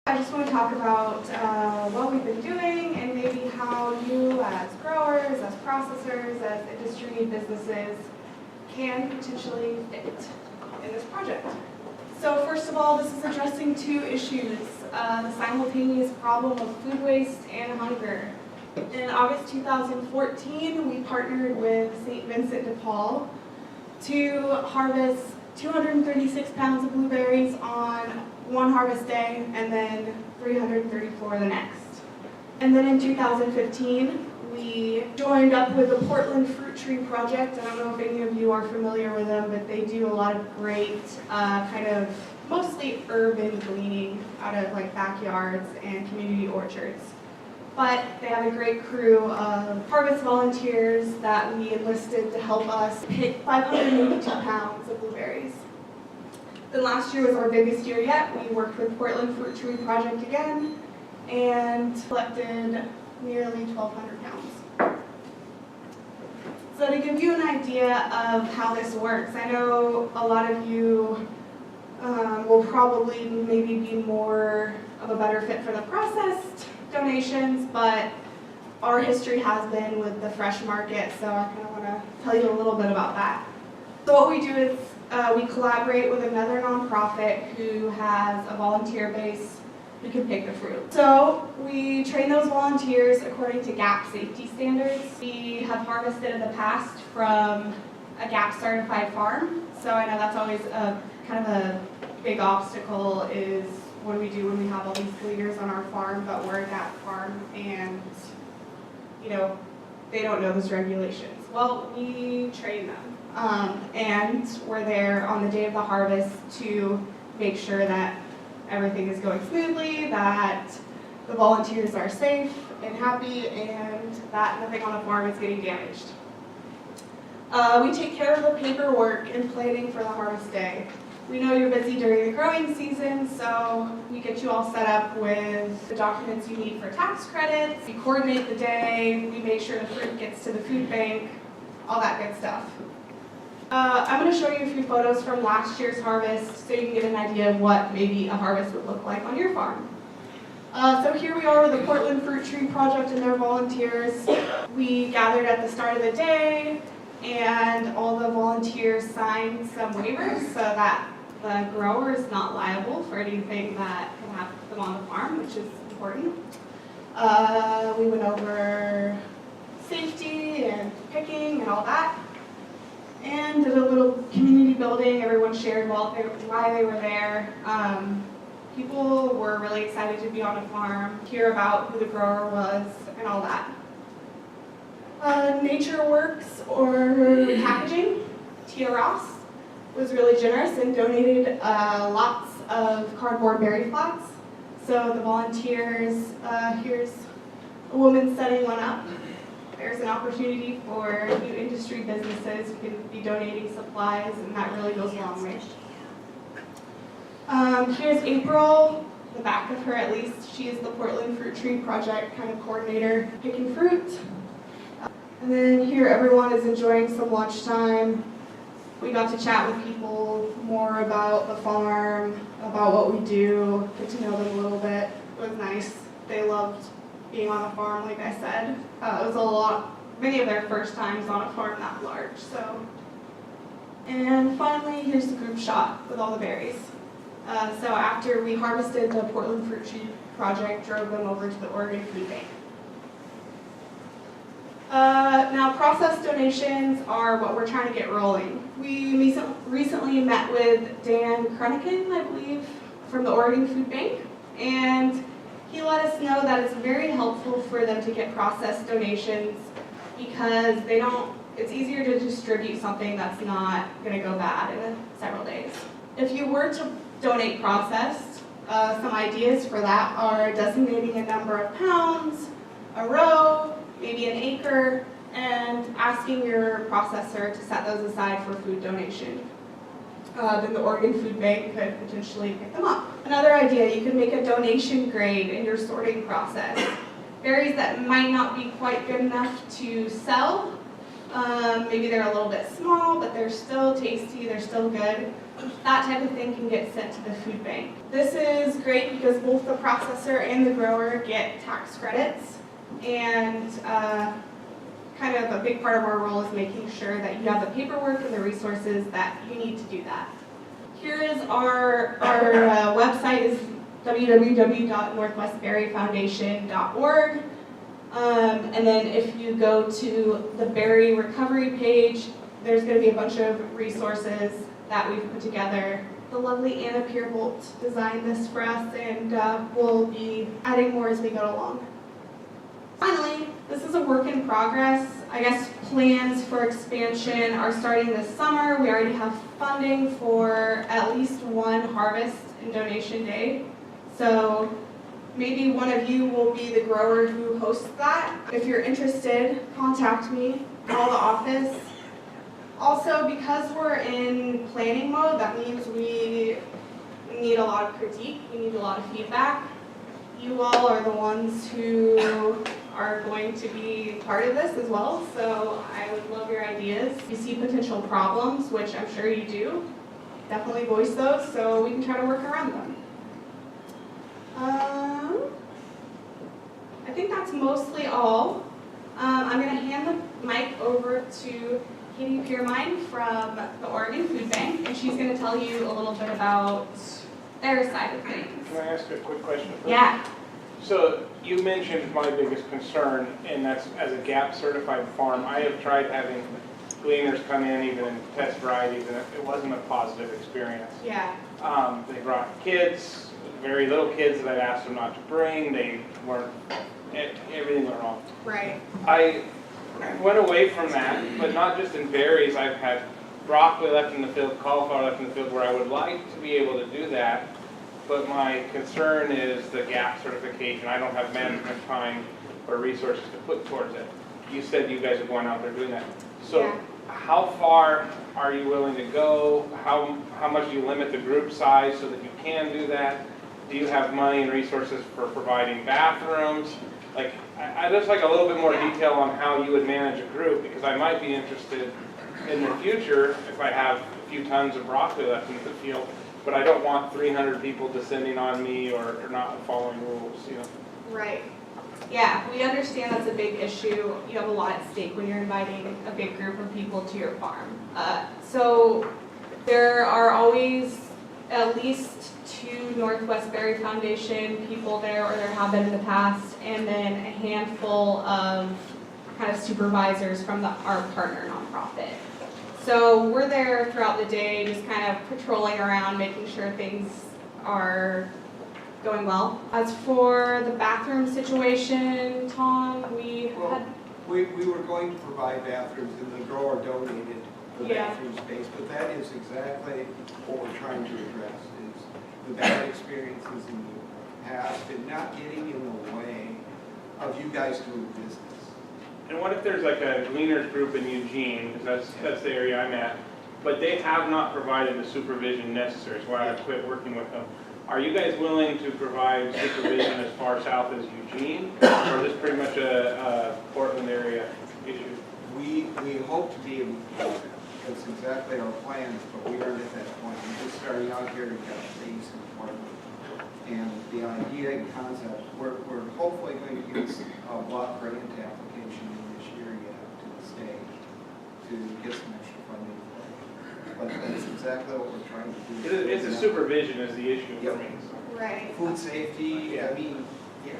I just want to talk about what we've been doing and maybe how you as growers, as processors, as industry businesses can potentially fit in this project. So first of all, this is addressing two issues, the simultaneous problem of food waste and hunger. In August 2014, we partnered with St. Vincent de Paul to harvest 236 pounds of blueberries on one harvest day and then 334 the next. And then in 2015, we joined up with the Portland Fruit Tree Project. I don't know if any of you are familiar with them, but they do a lot of great kind of mostly urban gleaning out of like backyards and community orchards. But they have a great crew of harvest volunteers that we enlisted to help us pick 582 pounds of blueberries. Then last year was our biggest year yet. We worked with Portland Fruit Tree Project again and collected nearly 1,200 pounds. So to give you an idea of how this works, I know a lot of you will probably maybe be more of a better fit for the processed donations, but our history has been with the fresh market, so I kind of want to tell you a little bit about that. So what we do is we collaborate with another nonprofit who has a volunteer base who can pick the fruit. So we train those volunteers according to GAP safety standards. We have harvested in the past from a GAP certified farm, so I know that's always a kind of a big obstacle is what do we do when we have all these gleaners on our farm, but we're a GAP farm and they don't know those regulations. Well, we train them. And we're there on the day of the harvest to make sure that everything is going smoothly, that the volunteers are safe and happy, and that nothing on the farm is getting damaged. We take care of the paperwork and planning for the harvest day. We know you're busy during the growing season, so we get you all set up with the documents you need for tax credits. We coordinate the day, we make sure the fruit gets to the food bank, all that good stuff. I'm going to show you a few photos from last year's harvest so you can get an idea of what maybe a harvest would look like on your farm. So here we are with the Portland Fruit Tree Project and their volunteers. We gathered at the start of the day and all the volunteers signed some waivers so that the grower is not liable for anything that can happen to them on the farm, which is important. We went over safety and picking and all that, and did a little community building. Everyone shared why they were there. People were really excited to be on a farm, hear about who the grower was, and all that. Nature Works or packaging, Tia Ross, was really generous and donated lots of cardboard berry flats. So the volunteers, here's a woman setting one up. There's an opportunity for new industry businesses who can be donating supplies, and that really goes a long way. Here's April, the back of her at least. She is the Portland Fruit Tree Project kind of coordinator picking fruit. And then here everyone is enjoying some lunchtime. We got to chat with people more about the farm, about what we do, get to know them a little bit. It was nice. They loved being on a farm, like I said. It was many of their first times on a farm that large. And finally, here's the group shot with all the berries. So after we harvested, the Portland Fruit Tree Project drove them over to the Oregon Food Bank. Now, processed donations are what we're trying to get rolling. We recently met with Dan Kruniken, I believe, from the Oregon Food Bank, and he let us know that it's very helpful for them to get processed donations because it's easier to distribute something that's not going to go bad in several days. If you were to donate processed, some ideas for that are designating a number of pounds, a row, maybe an acre, and asking your processor to set those aside for food donation. Then the Oregon Food Bank could potentially pick them up. Another idea, you could make a donation grade in your sorting process. Berries that might not be quite good enough to sell, Maybe they're a little bit small, but they're still tasty, they're still good. That type of thing can get sent to the food bank. This is great because both the processor and the grower get tax credits, and kind of a big part of our role is making sure that you have the paperwork and the resources that you need to do that. Here is our website is www.northwestberryfoundation.org. And then if you go to the berry recovery page, there's going to be a bunch of resources that we've put together. The lovely Anna Pierbolt designed this for us, and we'll be adding more as we go along. Finally, this is a work in progress. I guess plans for expansion are starting this summer. We already have funding for at least one harvest and donation day. So maybe one of you will be the grower who hosts that. If you're interested, contact me, call the office. Also, because we're in planning mode, that means we need a lot of critique, we need a lot of feedback. You all are the ones who are going to be part of this as well, so I would love your ideas. If you see potential problems, which I'm sure you do, definitely voice those so we can try to work around them. I think that's mostly all. I'm going to hand the mic over to Katie Piermine from the Oregon Food Bank, and she's going to tell you a little bit about their side of things. Can I ask a quick question first? Yeah. So you mentioned my biggest concern, and that's as a GAP certified farm, I have tried having gleaners come in even and test varieties, and it wasn't a positive experience. Yeah. They brought kids, very little kids that I'd asked them not to bring. They weren't, everything went wrong. Right. I went away from that, but not just in berries. I've had broccoli left in the field, cauliflower left in the field, where I would like to be able to do that. But my concern is the GAP certification. I don't have management time or resources to put towards it. You said you guys are going out there doing that. So Yeah. how far are you willing to go? How much do you limit the group size so that you can do that? Do you have money and resources for providing bathrooms? Like, I'd just like a little bit more detail on how you would manage a group, because I might be interested in the future if I have a few tons of broccoli left in the field. But I don't want 300 people descending on me or not following rules, you know. Right. Yeah, we understand that's a big issue. You have a lot at stake when you're inviting a big group of people to your farm. So there are always at least 2 Northwest Berry Foundation people there, or there have been in the past, and then a handful of kind of supervisors from our partner nonprofit. So we're there throughout the day, just kind of patrolling around, making sure things are going well. As for the bathroom situation, Tom, we were going to provide bathrooms, and the grower donated the Yeah. bathroom space, but that is exactly what we're trying to address, is the bad experiences in the past and not getting in the way of you guys doing business. And what if there's like a gleaners group in Eugene, because that's the area I'm at, but they have not provided the supervision necessary, so I quit working with them. Are you guys willing to provide supervision as far south as Eugene, or is this pretty much a Portland area issue? We hope to be able to do that. That's exactly our plans, but we aren't at that point. We're just starting out here to get things in Portland. And the idea and concept, we're hopefully going to use a block grant application in this year yet to the state to get some extra funding for it. But that's exactly what we're trying to do. It's a supervision is the issue for me. So. right. Food safety, I mean, yeah.